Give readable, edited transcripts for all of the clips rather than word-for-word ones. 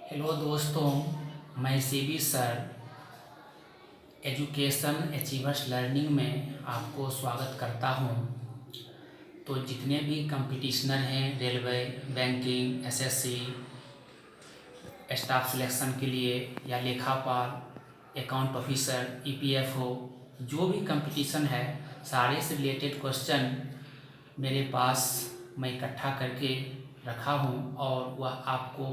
Hello दोस्तों, मैं CB sir education achievers learning में आपको स्वागत करता हूं। तो जितने भी कंपटीशनर हैं railway, banking, SSC, staff selection के लिए या लेखापाल, अकाउंट ऑफिसर, ईपीएफओ, जो भी कंपटीशन है सारे से रिलेटेड क्वेश्चन मेरे पास मैं इकट्ठा करके रखा हूं और वह आपको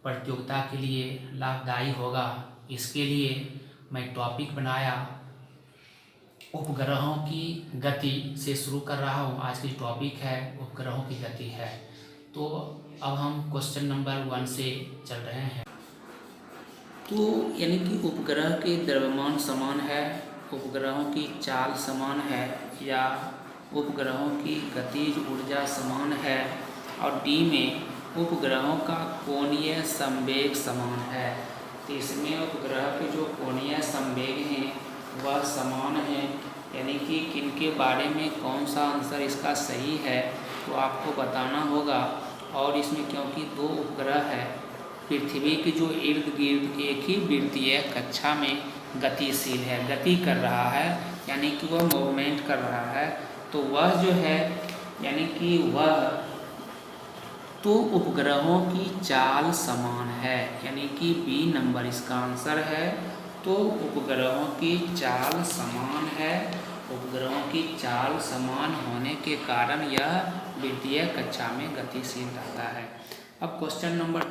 प्रतियोगिता के लिए लाभदायी होगा। इसके लिए मैं टॉपिक बनाया, उपग्रहों की गति से शुरू कर रहा हूँ। आज की टॉपिक है उपग्रहों की गति है। तो अब हम क्वेश्चन नंबर 1 से चल रहे हैं। तो यानी कि उपग्रह के द्रव्यमान समान है, उपग्रहों की चाल समान है या उपग्रहों की गतिज ऊर्जा समान है, और डी में उपग्रहों का कोणीय संवेग समान है। तो इसमें उपग्रह के जो कोणीय संवेग हैं वह समान हैं, यानी कि किनके बारे में कौन सा आंसर इसका सही है तो आपको बताना होगा। और इसमें क्योंकि दो उपग्रह है, पृथ्वी के जो इर्द गिर्द एक ही वृत्तीय कक्षा में गतिशील है, गति कर रहा है, यानी कि वह मूवमेंट कर रहा है, तो वह जो है यानी कि वह तो उपग्रहों की चाल समान है, यानी कि बी नंबर इसका आंसर है। तो उपग्रहों की चाल समान है, उपग्रहों की चाल समान होने के कारण यह वृत्तीय कक्षा में गतिशील रहता है। अब क्वेश्चन नंबर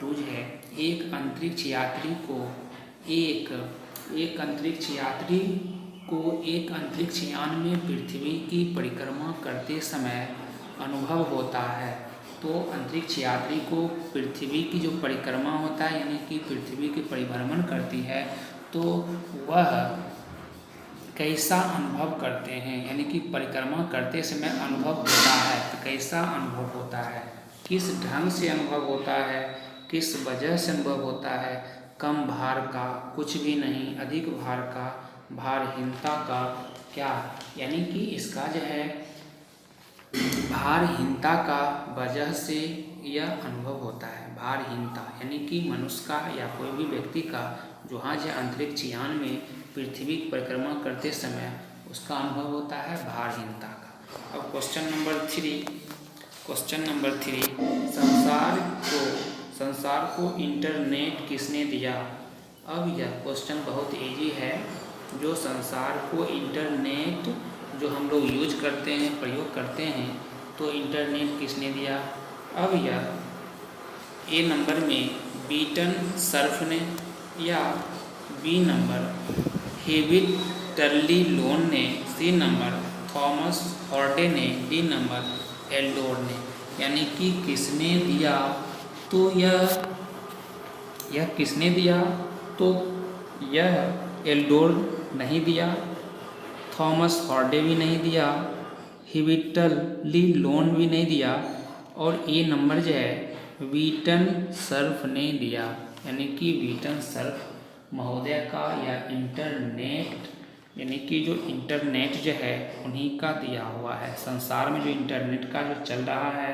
2 जो है, एक अंतरिक्ष अंतरिक्ष यान में पृथ्वी की परिक्रमा करते समय अनुभव होता है। तो अंतरिक्ष यात्री को पृथ्वी की जो परिक्रमा होता है, यानी कि पृथ्वी की परिभ्रमण करती है, तो वह कैसा अनुभव करते हैं, यानी कि परिक्रमा करते समय अनुभव होता है, तो कैसा अनुभव होता है, किस ढंग से अनुभव होता है, किस वजह से अनुभव होता है, कम भार का, कुछ भी नहीं, अधिक भार का, भारहीनता का, क्या, यानी कि इसका जो है भारहीनता का वजह से यह अनुभव होता है। भारहीनता यानी कि मनुष्य का या कोई भी व्यक्ति का जो आज अंतरिक्ष यान में पृथ्वी की परिक्रमा करते समय उसका अनुभव होता है भारहीनता का। अब क्वेश्चन नंबर 3 संसार को इंटरनेट किसने दिया। अब यह क्वेश्चन बहुत इजी है। जो संसार को इंटरनेट जो हम लोग यूज करते हैं, प्रयोग करते हैं, तो इंटरनेट किसने दिया। अब यह ए नंबर में बीटन सर्फ ने, या बी नंबर हेविट टर्ली लोन ने, सी नंबर थॉमस हॉर्डे ने, डी नंबर एल्डोर ने, यानी कि किसने दिया। तो यह किसने दिया, तो यह एल्डोर नहीं दिया, थॉमस हॉर्डे भी नहीं दिया, हिविटली लोन भी नहीं दिया, और ए नंबर जो है बीटन सर्फ ने दिया, यानी कि बीटन सर्फ महोदय का या इंटरनेट, यानी कि जो इंटरनेट जो है उन्हीं का दिया हुआ है। संसार में जो इंटरनेट का जो चल रहा है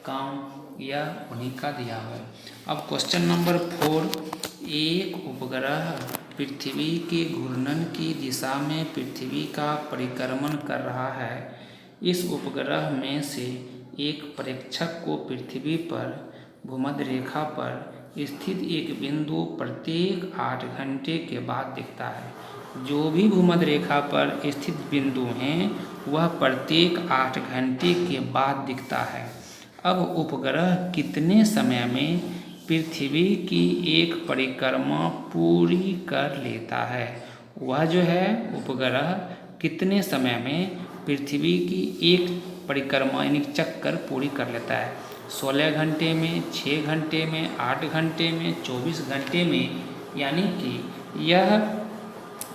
काम, यह उन्हीं का दिया हुआ है। अब क्वेश्चन नंबर 4, एक उपग्रह पृथ्वी के घूर्णन की दिशा में पृथ्वी का परिक्रमण कर रहा है। इस उपग्रह में से एक प्रेक्षक को पृथ्वी पर भूमध्य रेखा पर स्थित एक बिंदु प्रत्येक 8 घंटे के बाद दिखता है। जो भी भूमध्य रेखा पर स्थित बिंदु हैं वह प्रत्येक 8 घंटे के बाद दिखता है। अब उपग्रह कितने समय में पृथ्वी की एक परिक्रमा पूरी कर लेता है। वह जो है उपग्रह कितने समय में पृथ्वी की एक परिक्रमा यानी चक्कर पूरी कर लेता है। 16 घंटे में, 6 घंटे में, 8 घंटे में, 24 घंटे में, यानी कि यह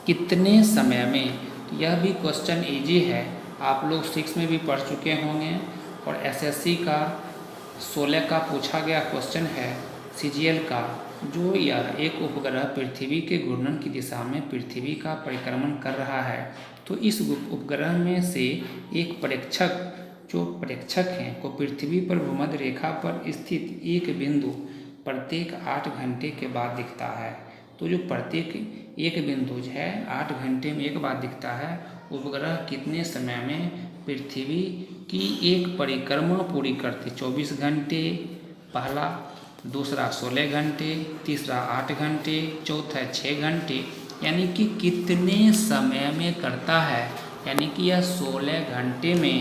कितने समय में। यह भी क्वेश्चन इजी है, आप लोग 6 में भी पढ़ चुके होंगे, और एसएससी का 16 का पूछा गया क्वेश्चन है सीजीएल का। जो यह एक उपग्रह पृथ्वी के घूर्णन की दिशा में पृथ्वी का परिक्रमण कर रहा है, तो इस उपग्रह में से एक प्रेक्षक हैं को पृथ्वी पर भूमध्य रेखा पर स्थित एक बिंदु प्रत्येक 8 घंटे के बाद दिखता है। तो जो प्रत्येक एक बिंदु जो है 8 घंटे में एक बार दिखता है, उपग्रह कितने समय में पृथ्वी की एक परिक्रमा पूरी करते? 24 घंटे पहला, दूसरा 16 घंटे, तीसरा 8 घंटे, चौथा 6 घंटे, यानी कि कितने समय में करता है, यानी कि यह 16 घंटे में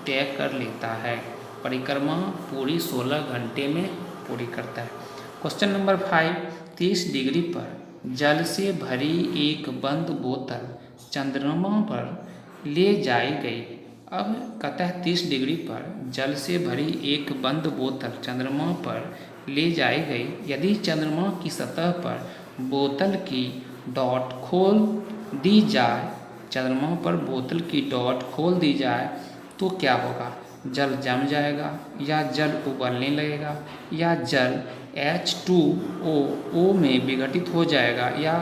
तय कर लेता है। परिक्रमा पूरी 16 घंटे में पूरी करता है। क्वेश्चन नंबर 5, 30 डिग्री पर जल से भरी एक बंद बोतल चंद्रमा पर ले जाई गई। अब कहता है 30 डिग्री पर जल से भरी एक बंद बोतल चंद्रमा पर ले जाई गई। यदि चंद्रमा की सतह पर बोतल की डॉट खोल दी जाए, चंद्रमा पर बोतल की डॉट खोल दी जाए तो क्या होगा? जल जम जाएगा, या जल उबलने लगेगा, या जल H2O में विघटित हो जाएगा, या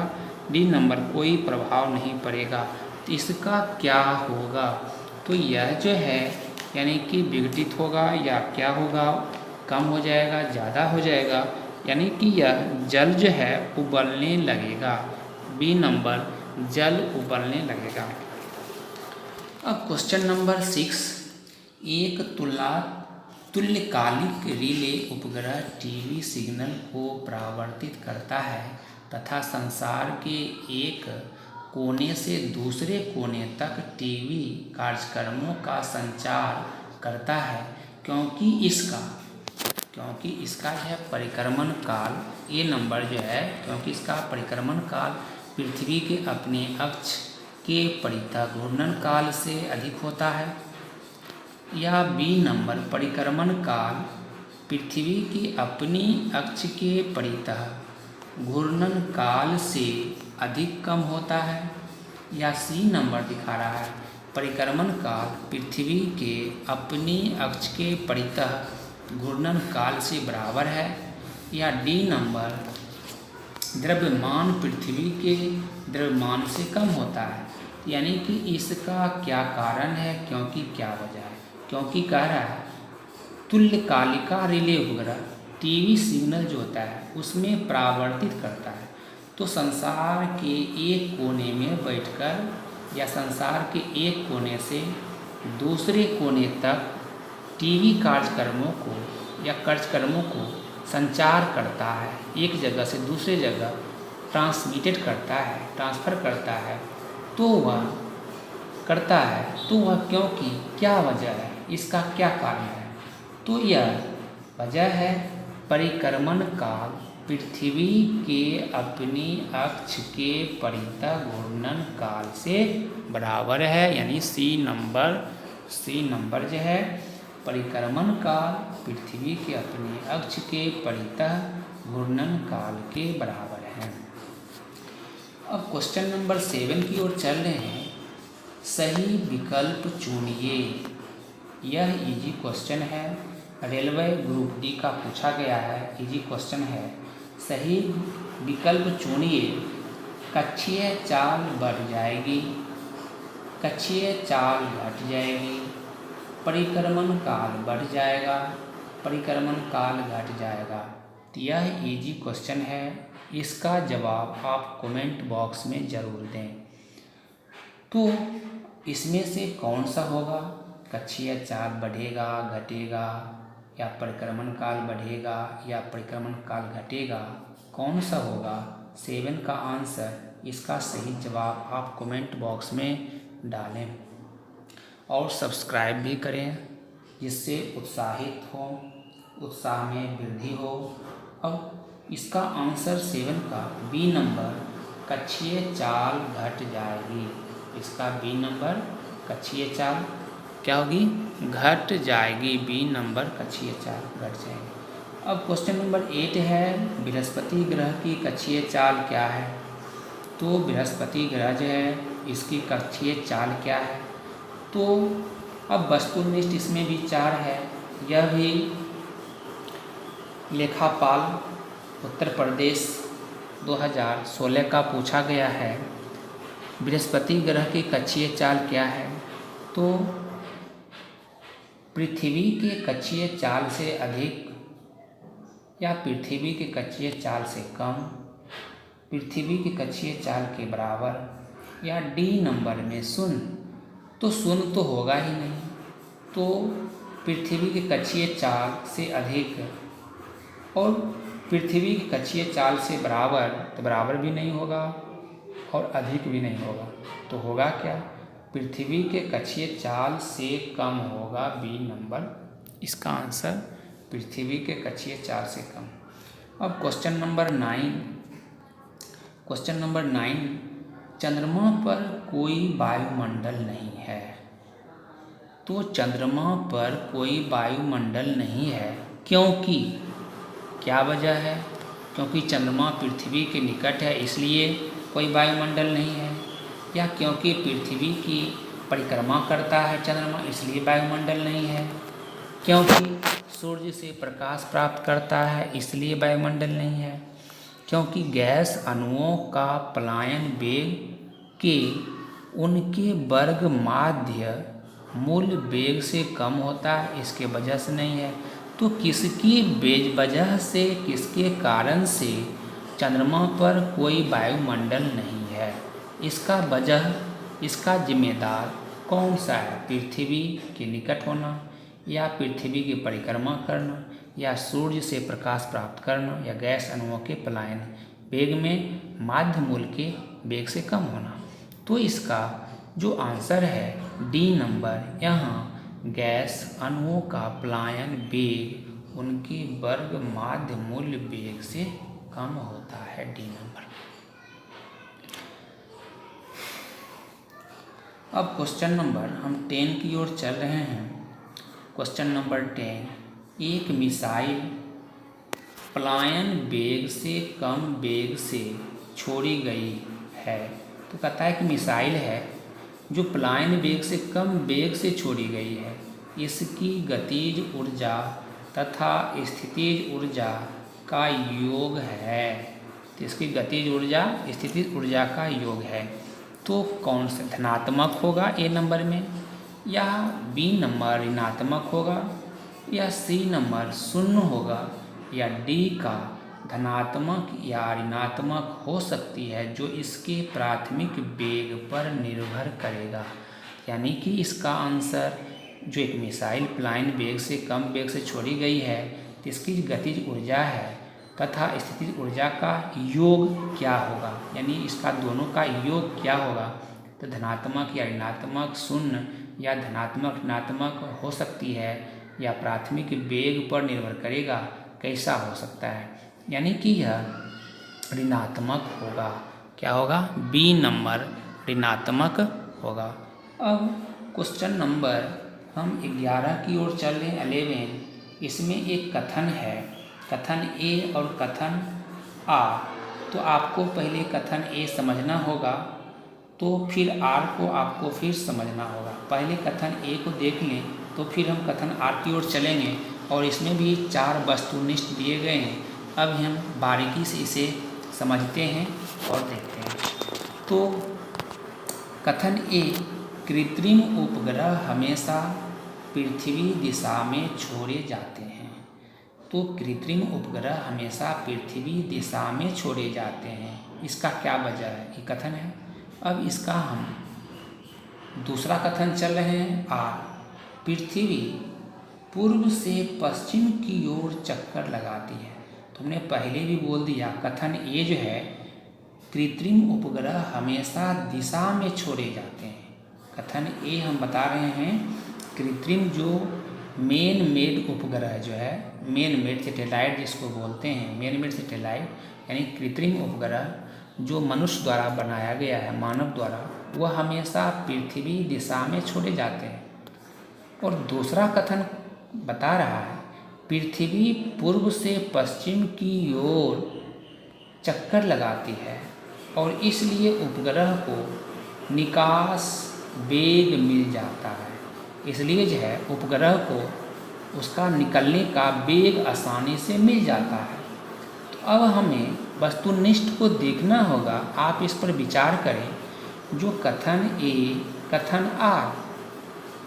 डी नंबर कोई प्रभाव नहीं पड़ेगा। तो इसका क्या होगा? तो यह जो है यानी कि विघटित होगा, या क्या होगा, कम हो जाएगा, ज़्यादा हो जाएगा, यानी कि यह जल जो है उबलने लगेगा। बी नंबर जल उबलने लगेगा। अब क्वेश्चन नंबर 6, एक तुल्यकालिक रिले उपग्रह टीवी सिग्नल को परावर्तित करता है तथा संसार के एक कोने से दूसरे कोने तक टीवी कार्यक्रमों का संचार करता है, क्योंकि इसका जो है परिक्रमण काल, ये नंबर जो है, क्योंकि इसका परिक्रमण काल पृथ्वी के अपने अक्ष के परितः घूर्णन काल से अधिक होता है, या बी नंबर परिक्रमण काल पृथ्वी की अपनी अक्ष के परितः घूर्णन काल से अधिक कम होता है, या सी नंबर दिखा रहा है परिक्रमण काल पृथ्वी के अपनी अक्ष के परितः घूर्णन काल से बराबर है, या डी नंबर द्रव्यमान पृथ्वी के द्रव्यमान से कम होता है। यानी कि इसका क्या कारण है, क्योंकि क्या वजह है? क्योंकि कह रहा है तुल्यकालिका रिले उपग्रह टीवी सिग्नल जो होता है उसमें परावर्तित करता है। तो संसार के एक कोने में बैठकर, या संसार के एक कोने से दूसरे कोने तक टीवी कार्यक्रमों को या कार्यक्रमों को संचार करता है, एक जगह से दूसरे जगह ट्रांसमिटेड करता है, ट्रांसफ़र करता है। तो वह करता है, तो वह क्योंकि क्या वजह है, इसका क्या कारण है? तो यह वजह है परिक्रमण काल पृथ्वी के अपनी अक्ष के परितः घूर्णन काल से बराबर है, यानी सी नंबर जो है परिक्रमण काल पृथ्वी के अपने अक्ष के परितः घूर्णन काल के बराबर है। अब क्वेश्चन नंबर 7 की ओर चल रहे हैं। सही विकल्प चुनिए। यह इजी क्वेश्चन है, रेलवे ग्रुप डी का पूछा गया है, इजी क्वेश्चन है। सही विकल्प चुनिए। कक्षीय चाल बढ़ जाएगी, कक्षीय चाल घट जाएगी, परिक्रमण काल बढ़ जाएगा, परिक्रमण काल घट जाएगा। तो यह इजी क्वेश्चन है, इसका जवाब आप कमेंट बॉक्स में ज़रूर दें। तो इसमें से कौन सा होगा? कक्षीय चाल बढ़ेगा, घटेगा, या परिक्रमण काल बढ़ेगा या परिक्रमण काल घटेगा, कौन सा होगा? 7 का आंसर, इसका सही जवाब आप कमेंट बॉक्स में डालें और सब्सक्राइब भी करें, जिससे उत्साहित हो, उत्साह में वृद्धि हो। अब इसका आंसर 7 का बी नंबर कक्षीय चाल घट जाएगी। इसका बी नंबर कक्षीय चाल क्या होगी? घट जाएगी। बी नंबर कक्षीय चाल घट जाएगी। अब क्वेश्चन नंबर 8 है, बृहस्पति ग्रह की कक्षीय चाल क्या है? तो बृहस्पति ग्रह जो है इसकी कक्षीय चाल क्या है? तो अब वस्तुनिष्ठ इसमें भी 4 है। यह भी लेखापाल उत्तर प्रदेश 2016 का पूछा गया है। बृहस्पति ग्रह की कक्षीय चाल क्या है? तो पृथ्वी के कक्षीय चाल से अधिक या पृथ्वी के कक्षीय चाल से कम, पृथ्वी के कक्षीय चाल के बराबर, या डी नंबर में शून्य। तो शून्य तो होगा ही नहीं, तो पृथ्वी के कक्षीय चाल से अधिक और पृथ्वी की कक्षीय चाल से बराबर, तो बराबर भी नहीं होगा और अधिक भी नहीं होगा। तो होगा क्या? पृथ्वी के कक्षीय चाल से कम होगा, बी नंबर इसका आंसर पृथ्वी के कक्षीय चाल से कम। अब क्वेश्चन नंबर 9, चंद्रमा पर कोई वायुमंडल नहीं है। तो चंद्रमा पर कोई वायुमंडल नहीं है क्योंकि क्या वजह है? क्योंकि चंद्रमा पृथ्वी के निकट है इसलिए कोई वायुमंडल नहीं है, या क्योंकि पृथ्वी की परिक्रमा करता है चंद्रमा इसलिए वायुमंडल नहीं है, क्योंकि सूर्य से प्रकाश प्राप्त करता है इसलिए वायुमंडल नहीं है, क्योंकि गैस अणुओं का पलायन वेग के उनके वर्ग माध्य मूल वेग से कम होता है इसके वजह से नहीं है। तो किसकी वजह से, किसके कारण से चंद्रमा पर कोई वायुमंडल नहीं है? इसका जिम्मेदार कौन सा है? पृथ्वी के निकट होना, या पृथ्वी की परिक्रमा करना, या सूर्य से प्रकाश प्राप्त करना, या गैस अणुओं के पलायन वेग में माध्य मूल के वेग से कम होना। तो इसका जो आंसर है डी नंबर, यहाँ गैस अणुओं का पलायन वेग उनके वर्ग माध्य मूल वेग से कम होता है, डी नंबर। अब क्वेश्चन नंबर हम 10 की ओर चल रहे हैं। क्वेश्चन नंबर 10, एक मिसाइल पलायन वेग से कम वेग से छोड़ी गई है। तो कहता है कि मिसाइल है जो पलायन वेग से कम वेग से छोड़ी गई है, इसकी गतिज ऊर्जा तथा स्थितिज ऊर्जा का योग है। तो इसकी गतिज ऊर्जा स्थितिज ऊर्जा का योग है। तो कौन सा धनात्मक होगा ए नंबर में, या बी नंबर ऋणात्मक होगा, या सी नंबर शून्य होगा, या डी का धनात्मक या ऋणात्मक हो सकती है, जो इसके प्राथमिक वेग पर निर्भर करेगा। यानी कि इसका आंसर जो एक मिसाइल पलायन वेग से कम वेग से छोड़ी गई है, तो इसकी गतिज ऊर्जा है तथा स्थितिज ऊर्जा का योग क्या होगा, यानी इसका दोनों का योग क्या होगा। तो धनात्मक या ऋणात्मक, शून्य या धनात्मक ऋणात्मक हो सकती है, या प्राथमिक वेग पर निर्भर करेगा, कैसा हो सकता है, यानी कि यह ऋणात्मक होगा। क्या होगा? बी नंबर ऋणात्मक होगा। अब क्वेश्चन नंबर हम 11 की ओर चल रहे हैं, 11। इसमें एक कथन है, कथन ए और कथन आ। तो आपको पहले कथन ए समझना होगा, तो फिर आर को आपको फिर समझना होगा। पहले कथन ए को देख लें, तो फिर हम कथन आर की ओर चलेंगे। और इसमें भी 4 वस्तुनिष्ठ दिए गए हैं। अब हम बारीकी से इसे समझते हैं और देखते हैं। तो कथन ए, कृत्रिम उपग्रह हमेशा पृथ्वी दिशा में छोड़े जाते हैं। तो कृत्रिम उपग्रह हमेशा पृथ्वी दिशा में छोड़े जाते हैं, इसका क्या वजह है? ये कथन है। अब इसका हम दूसरा कथन चल रहे हैं, आर, पृथ्वी पूर्व से पश्चिम की ओर चक्कर लगाती है। तुमने पहले भी बोल दिया, कथन ए जो है कृत्रिम उपग्रह हमेशा दिशा में छोड़े जाते हैं। कथन ए हम बता रहे हैं कृत्रिम जो मेन मेड उपग्रह जो है, मेन मेड सैटेलाइट जिसको बोलते हैं, मेन मेड सैटेलाइट यानी कृत्रिम उपग्रह जो मनुष्य द्वारा बनाया गया है, मानव द्वारा, वह हमेशा पृथ्वी दिशा में छोड़े जाते हैं। और दूसरा कथन बता रहा है पृथ्वी पूर्व से पश्चिम की ओर चक्कर लगाती है और इसलिए उपग्रह को निकास वेग मिल जाता है। इसलिए जो है उपग्रह को उसका निकलने का वेग आसानी से मिल जाता है। तो अब हमें वस्तुनिष्ठ को देखना होगा, आप इस पर विचार करें। जो कथन ए, कथन आर,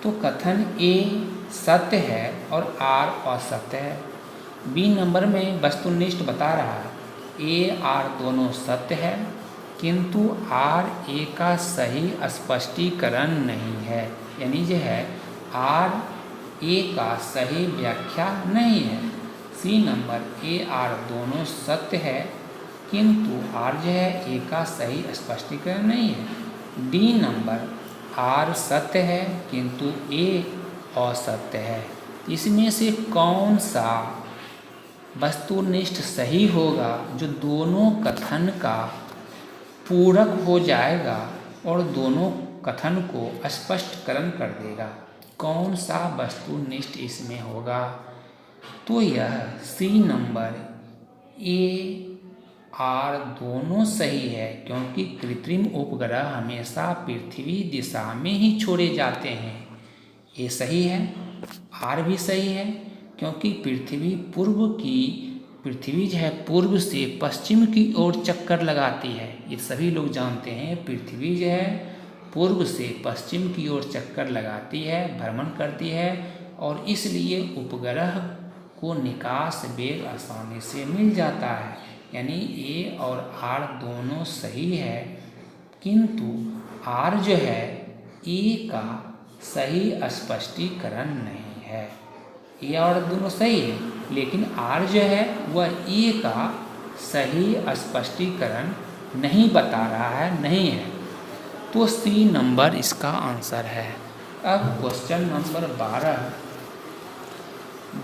तो कथन ए सत्य है और आर असत्य है। बी नंबर में वस्तुनिष्ठ बता रहा है ए आर दोनों सत्य है, किंतु आर ए का सही स्पष्टीकरण नहीं है। यानी जो है आर ए का सही व्याख्या नहीं है। सी नंबर ए आर दोनों सत्य है, किंतु आर जो है ए का सही स्पष्टीकरण नहीं है। डी नंबर आर सत्य है किंतु ए असत्य है। इसमें से कौन सा वस्तुनिष्ठ सही होगा जो दोनों कथन का पूरक हो जाएगा और दोनों कथन को स्पष्टकरण कर देगा? कौन सा वस्तुनिष्ठ इसमें होगा? तो यह सी नंबर ए आर दोनों सही है, क्योंकि कृत्रिम उपग्रह हमेशा पृथ्वी दिशा में ही छोड़े जाते हैं। ये सही है। आर भी सही है, क्योंकि पृथ्वी जो है पूर्व से पश्चिम की ओर चक्कर लगाती है। ये सभी लोग जानते हैं, पृथ्वी जो है पूर्व से पश्चिम की ओर चक्कर लगाती है, भ्रमण करती है, और इसलिए उपग्रह को निकास वेग आसानी से मिल जाता है। यानी ए और आर दोनों सही है, किंतु आर जो है ए का सही स्पष्टीकरण नहीं है। ए और दोनों सही है, लेकिन आर जो है वह ए का सही स्पष्टीकरण नहीं बता रहा है, नहीं है। तो सी नंबर इसका आंसर है। अब क्वेश्चन नंबर 12,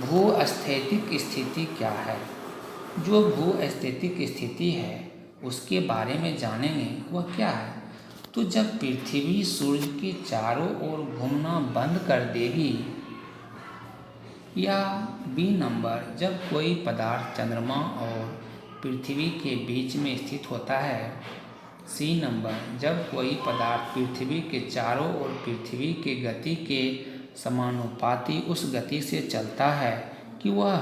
भूस्थैतिक स्थिति क्या है? जो भूस्थैतिक स्थिति है उसके बारे में जानेंगे, वह क्या है? तो जब पृथ्वी सूर्य के चारों ओर घूमना बंद कर देगी, या बी नंबर जब कोई पदार्थ चंद्रमा और पृथ्वी के बीच में स्थित होता है। सी नंबर जब कोई पदार्थ पृथ्वी के चारों ओर पृथ्वी के गति के समानुपाती उस गति से चलता है कि वह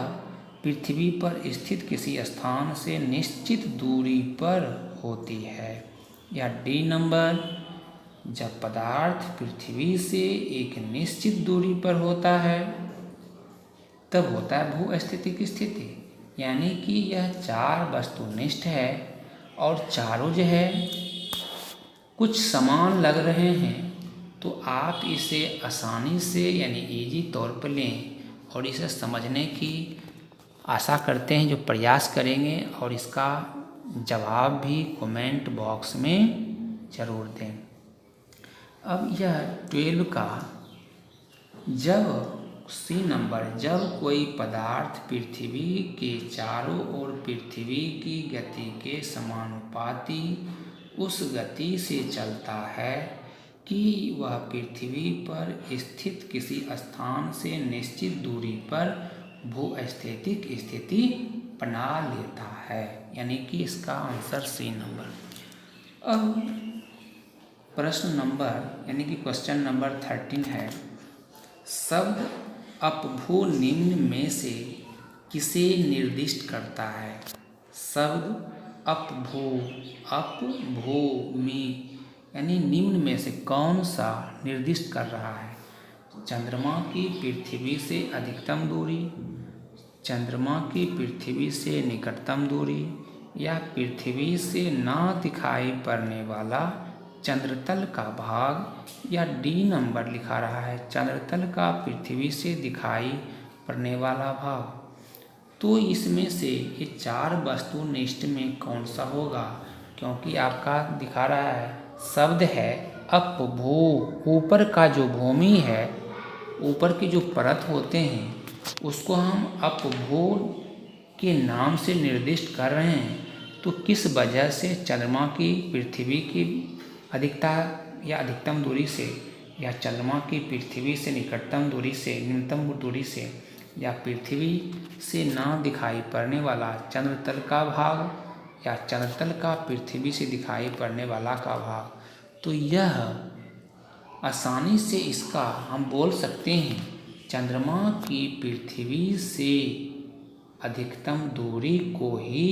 पृथ्वी पर स्थित किसी स्थान से निश्चित दूरी पर होती है। या डी नंबर जब पदार्थ पृथ्वी से एक निश्चित दूरी पर होता है तब होता है भूस्थैतिक स्थिति। यानी कि यह चार वस्तुनिष्ठ है और चारों जो है कुछ समान लग रहे हैं, तो आप इसे आसानी से यानी इजी तौर पर लें और इसे समझने की आशा करते हैं, जो प्रयास करेंगे, और इसका जवाब भी कमेंट बॉक्स में ज़रूर दें। अब यह 12 का जब सी नंबर जब कोई पदार्थ पृथ्वी के चारों ओर पृथ्वी की गति के समानुपाती उस गति से चलता है कि वह पृथ्वी पर स्थित किसी स्थान से निश्चित दूरी पर भूस्थैतिक स्थिति बना लेता है। यानी कि इसका आंसर सी नंबर। अब प्रश्न नंबर यानी कि क्वेश्चन नंबर 13 है, शब्द अपभू निम्न में से किसे निर्दिष्ट करता है? शब्द अपभूमि यानी निम्न में से कौन सा निर्दिष्ट कर रहा है? चंद्रमा की पृथ्वी से अधिकतम दूरी, चंद्रमा की पृथ्वी से निकटतम दूरी, या पृथ्वी से ना दिखाई पड़ने वाला चंद्रतल का भाग, या डी नंबर लिखा रहा है चंद्रतल का पृथ्वी से दिखाई पड़ने वाला भाग। तो इसमें से ये चार वस्तुनिष्ठ में कौन सा होगा? क्योंकि आपका दिखा रहा है शब्द है अपभू, ऊपर का जो भूमि है, ऊपर की जो परत होते हैं उसको हम अपभू के नाम से निर्दिष्ट कर रहे हैं। तो किस वजह से चंद्रमा की पृथ्वी की अधिकता या अधिकतम दूरी से, या चंद्रमा की पृथ्वी से निकटतम दूरी से, न्यूनतम दूरी से, या पृथ्वी से ना दिखाई पड़ने वाला चंद्रतल का भाग, या चंद्रतल का पृथ्वी से दिखाई पड़ने वाला का भाग। तो यह आसानी से इसका हम बोल सकते हैं चंद्रमा की पृथ्वी से अधिकतम दूरी को ही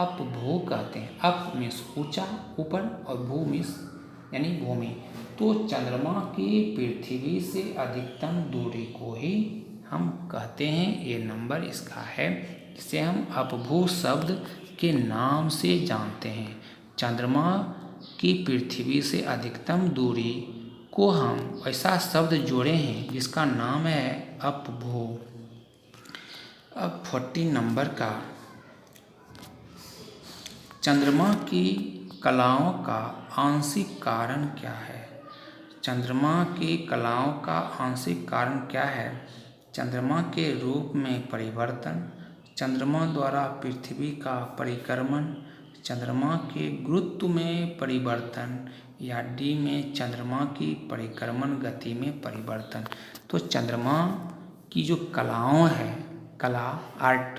अपभू कहते हैं। अप मीन्स ऊंचा, ऊपर, और भू मीन्स यानी भूमि। तो चंद्रमा की पृथ्वी से अधिकतम दूरी को ही हम कहते हैं ये नंबर इसका है, जिसे हम अपभू शब्द के नाम से जानते हैं। चंद्रमा की पृथ्वी से अधिकतम दूरी को हम ऐसा शब्द जोड़े हैं जिसका नाम है अपभू। अब 40 नंबर का, चंद्रमा की कलाओं का आंशिक कारण क्या है? चंद्रमा की कलाओं का आंशिक कारण क्या है? चंद्रमा के रूप में परिवर्तन, चंद्रमा द्वारा पृथ्वी का परिक्रमण, चंद्रमा के गुरुत्व में परिवर्तन, या डी में चंद्रमा की परिक्रमण गति में परिवर्तन। तो चंद्रमा की जो कलाओं है, कला आर्ट,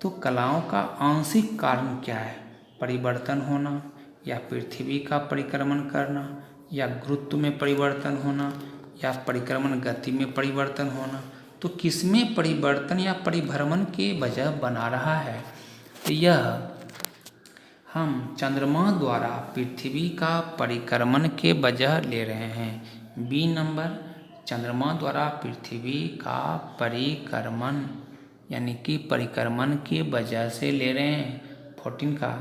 तो कलाओं का आंशिक कारण क्या है? परिवर्तन होना, या पृथ्वी का परिक्रमण करना, या गुरुत्व में परिवर्तन होना, या परिक्रमण गति में परिवर्तन होना। तो किसमें परिवर्तन या परिभ्रमण के वजह बना रहा है? तो यह हम चंद्रमा द्वारा पृथ्वी का परिक्रमण के वजह ले रहे हैं। बी नंबर, चंद्रमा द्वारा पृथ्वी का परिक्रमण यानी कि परिक्रमण के वजह से ले रहे हैं। 14 का,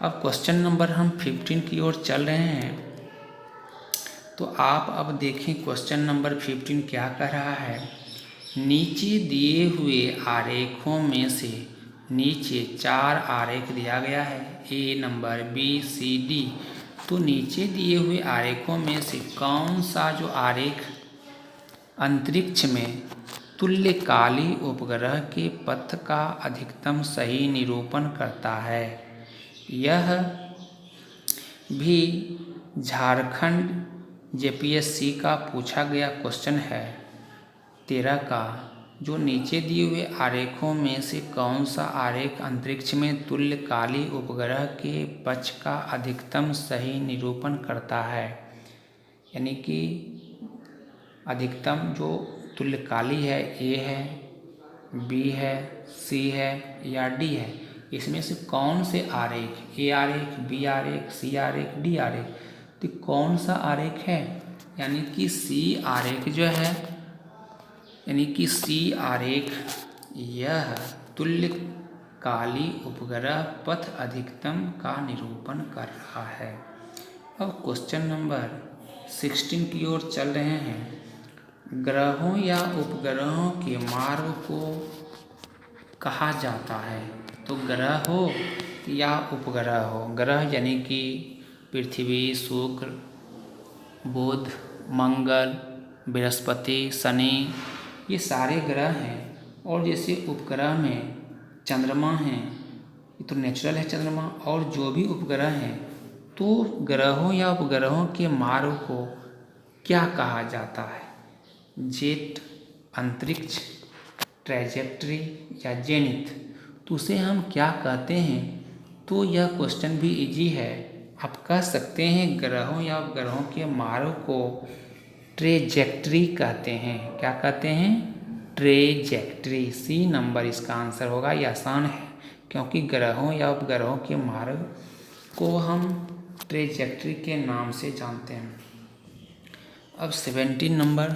अब क्वेश्चन नंबर हम 15 की ओर चल रहे हैं। तो आप अब देखें क्वेश्चन नंबर 15 क्या कह रहा है। नीचे दिए हुए आरेखों में से, नीचे 4 आरेख दिया गया है, ए नंबर, बी, सी, डी। तो नीचे दिए हुए आरेखों में से कौन सा जो आरेख अंतरिक्ष में तुल्यकाली उपग्रह के पथ का अधिकतम सही निरूपण करता है? यह भी झारखंड जेपीएससी का पूछा गया क्वेश्चन है। 13 का, जो नीचे दिए हुए आरेखों में से कौन सा आरेख अंतरिक्ष में तुल्यकाली उपग्रह के पथ का अधिकतम सही निरूपण करता है? यानी कि अधिकतम जो तुल्यकाली है, ए है, बी है, सी है, या डी है। इसमें से कौन से आरेख, ए आरेख, बी आरेख, सी आरेख, डी आरेख, तो कौन सा आरेख है? यानी कि सी आरेख जो है, यानी कि सी आरेख यह तुल्यकाली उपग्रह पथ अधिकतम का निरूपण कर रहा है। अब क्वेश्चन नंबर 16 की ओर चल रहे हैं। ग्रहों या उपग्रहों के मार्ग को कहा जाता है? तो ग्रह हो या उपग्रह हो, ग्रह यानी कि पृथ्वी, शुक्र, बुध, मंगल, बृहस्पति, शनि, ये सारे ग्रह हैं। और जैसे उपग्रह में चंद्रमा है, ये तो नेचुरल है चंद्रमा, और जो भी उपग्रह हैं, तो ग्रहों या उपग्रहों के मार्ग को क्या कहा जाता है? जेट, अंतरिक्ष, ट्रैजेक्टरी, या जेनिथ। तो उसे हम क्या कहते हैं? तो यह क्वेश्चन भी इजी है। आप कह सकते हैं ग्रहों या उपग्रहों के मार्ग को ट्रैजेक्टरी कहते हैं। क्या कहते हैं? ट्रैजेक्टरी। सी नंबर इसका आंसर होगा। ये आसान है क्योंकि ग्रहों या उपग्रहों के मार्ग को हम ट्रैजेक्टरी के नाम से जानते हैं। अब 17 नंबर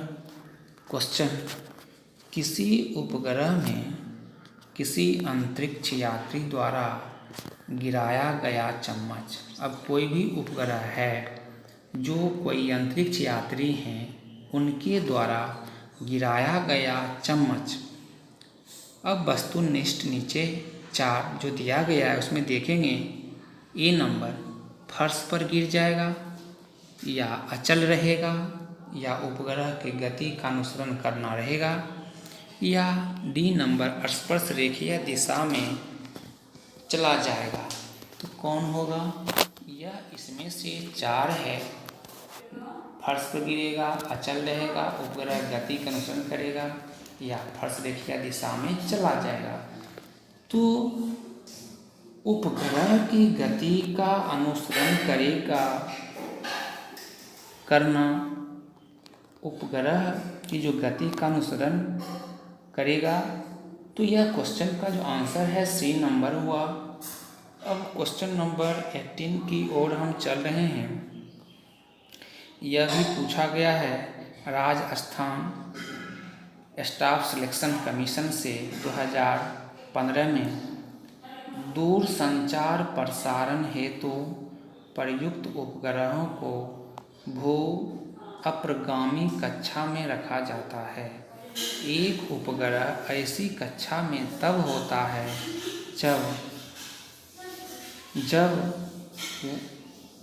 क्वेश्चन, किसी उपग्रह में किसी अंतरिक्ष यात्री द्वारा गिराया गया चम्मच। अब कोई भी उपग्रह है, जो कोई अंतरिक्ष यात्री हैं, उनके द्वारा गिराया गया चम्मच। अब वस्तुनिष्ठ नीचे 4 जो दिया गया है उसमें देखेंगे, ए नंबर फर्श पर गिर जाएगा, या अचल रहेगा, या उपग्रह की गति का अनुसरण करना रहेगा, या डी नंबर स्पर्श रेखीय दिशा में चला जाएगा। तो कौन होगा? यह इसमें से 4 है। फर्श पर गिरेगा, अचल रहेगा, उपग्रह गति का अनुसरण करेगा, या फर्श रेखीय दिशा में चला जाएगा। तो उपग्रह की गति का अनुसरण करना, उपग्रह की जो गति का अनुसरण करेगा, तो यह क्वेश्चन का जो आंसर है सी नंबर हुआ। अब क्वेश्चन नंबर 18 की ओर हम चल रहे हैं। यह भी पूछा गया है राजस्थान स्टाफ सिलेक्शन कमीशन से 2015 में दूरसंचार प्रसारण हेतु प्रयुक्त उपग्रहों को भू अप्रगामी कक्षा में रखा जाता है। एक उपग्रह ऐसी कक्षा में तब होता है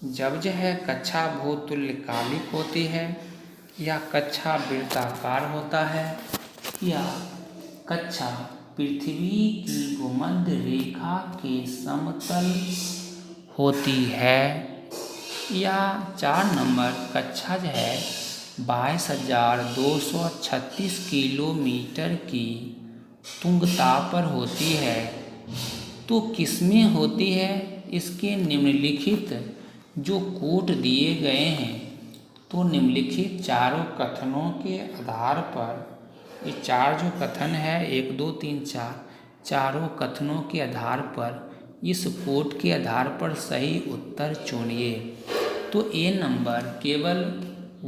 जब यह कक्षा भूतुल्यकालिक होती है, या कक्षा वृत्ताकार होता है, या कक्षा पृथ्वी की भूमध्य रेखा के समतल होती है, या 4 नंबर कक्षा जो है 22,236 किलोमीटर की तुंगता पर होती है। तो किसमें होती है? इसके निम्नलिखित जो कोट दिए गए हैं, तो निम्नलिखित चारों कथनों के आधार पर, ये 4 जो कथन है 1 2 3 4, चारों कथनों के आधार पर इस कोट के आधार पर सही उत्तर चुनिए। तो ए नंबर केवल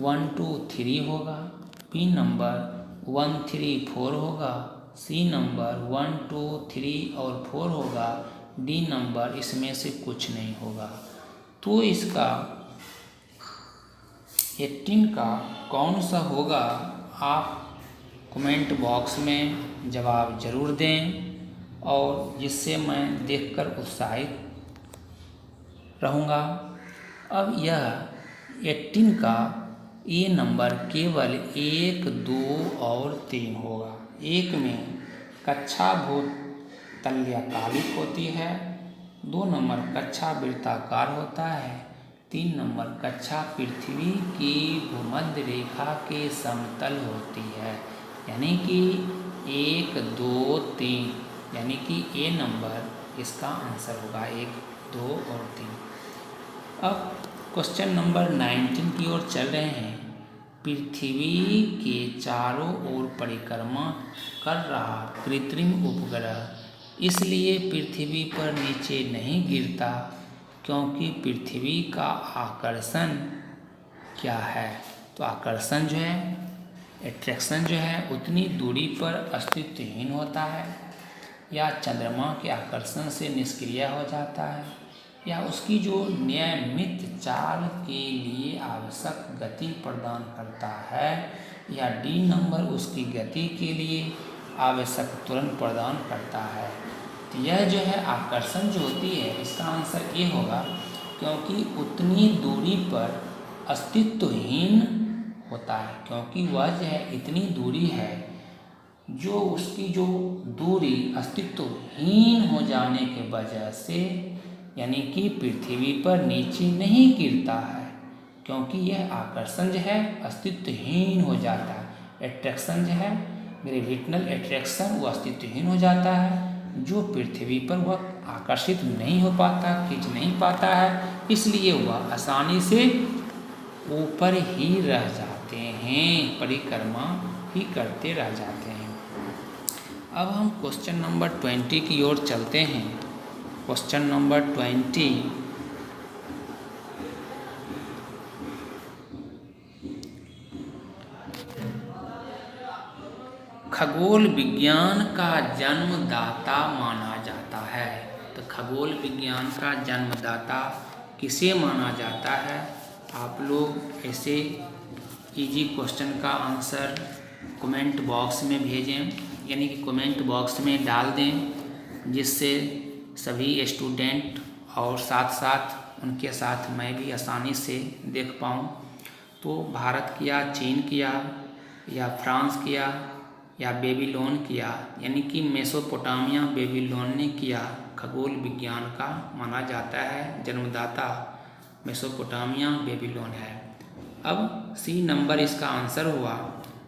1 2 3 होगा, बी नंबर 1 3 4 होगा, सी नंबर 1 2 3 और 4 होगा, डी नंबर इसमें से कुछ नहीं होगा। तो इसका 18 का कौन सा होगा, आप कमेंट बॉक्स में जवाब ज़रूर दें, और जिससे मैं देखकर उत्साहित रहूँगा। अब यह 18 का ए नंबर केवल 1 2 और 3 होगा। 1 में कक्षा भूतल्यकालिक होती है, 2 नंबर कक्षा वृत्ताकार होता है, 3 नंबर कक्षा पृथ्वी की भूमध्य रेखा के समतल होती है। यानी कि 1 2 3, यानी कि ए नंबर इसका आंसर होगा 1 2 और 3। अब क्वेश्चन नंबर 19 की ओर चल रहे हैं। पृथ्वी के चारों ओर परिक्रमा कर रहा कृत्रिम उपग्रह इसलिए पृथ्वी पर नीचे नहीं गिरता क्योंकि पृथ्वी का आकर्षण क्या है? तो आकर्षण जो है, एट्रैक्शन जो है, उतनी दूरी पर अस्तित्वहीन होता है, या चंद्रमा के आकर्षण से निष्क्रिय हो जाता है, या उसकी जो नियमित चाल के लिए आवश्यक गति प्रदान करता है, या डी नंबर उसकी गति के लिए आवश्यक त्वरण प्रदान करता है। तो यह जो है आकर्षण जो होती है, इसका आंसर ये होगा क्योंकि उतनी दूरी पर अस्तित्वहीन होता है, क्योंकि वह जो है इतनी दूरी है जो उसकी जो दूरी अस्तित्वहीन हो जाने के वजह से, यानी कि पृथ्वी पर नीचे नहीं गिरता है, क्योंकि यह आकर्षण जो है अस्तित्वहीन हो जाता है। एट्रैक्शन जो है, ग्रेविटेशनल एट्रैक्शन, वो अस्तित्वहीन हो जाता है, जो पृथ्वी पर वह आकर्षित नहीं हो पाता, खींच नहीं पाता है, इसलिए वह आसानी से ऊपर ही रह जाते हैं, परिक्रमा ही करते रह जाते हैं। अब हम क्वेश्चन नंबर 20 की ओर चलते हैं। क्वेश्चन नंबर 20, खगोल विज्ञान का जन्मदाता माना जाता है। तो खगोल विज्ञान का जन्मदाता किसे माना जाता है? आप लोग ऐसे इजी क्वेश्चन का आंसर कमेंट बॉक्स में भेजें, यानी कि कमेंट बॉक्स में डाल दें, जिससे सभी स्टूडेंट और साथ साथ उनके साथ मैं भी आसानी से देख पाऊँ। तो भारत किया, चीन किया, या फ्रांस किया, या बेबीलोन किया, यानी कि मेसोपोटामिया बेबीलोन ने किया, खगोल विज्ञान का माना जाता है जन्मदाता मेसोपोटामिया बेबीलोन है। अब सी नंबर इसका आंसर हुआ।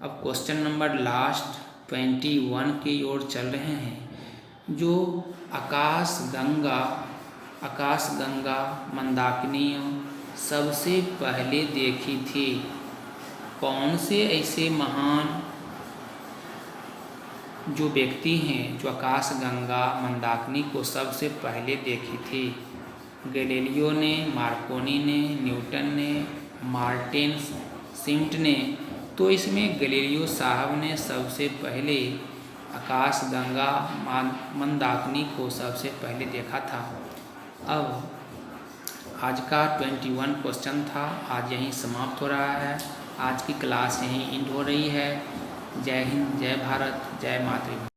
अब क्वेश्चन नंबर लास्ट 21 की ओर चल रहे हैं। जो आकाशगंगा मंदाकिनी सबसे पहले देखी थी, कौन से ऐसे महान जो व्यक्ति हैं जो आकाशगंगा मंदाकिनी को सबसे पहले देखी थी? गैलीलियो ने, मार्कोनी ने, न्यूटन ने, मार्टिन शिम्ट ने, तो इसमें गैलीलियो साहब ने सबसे पहले आकाशगंगा मंदाकिनी को सबसे पहले देखा था। अब आज का 21 क्वेश्चन था, आज यहीं समाप्त हो रहा है। आज की क्लास यहीं एंड हो रही है। जय हिंद, जय भारत, जय मातृभूमि।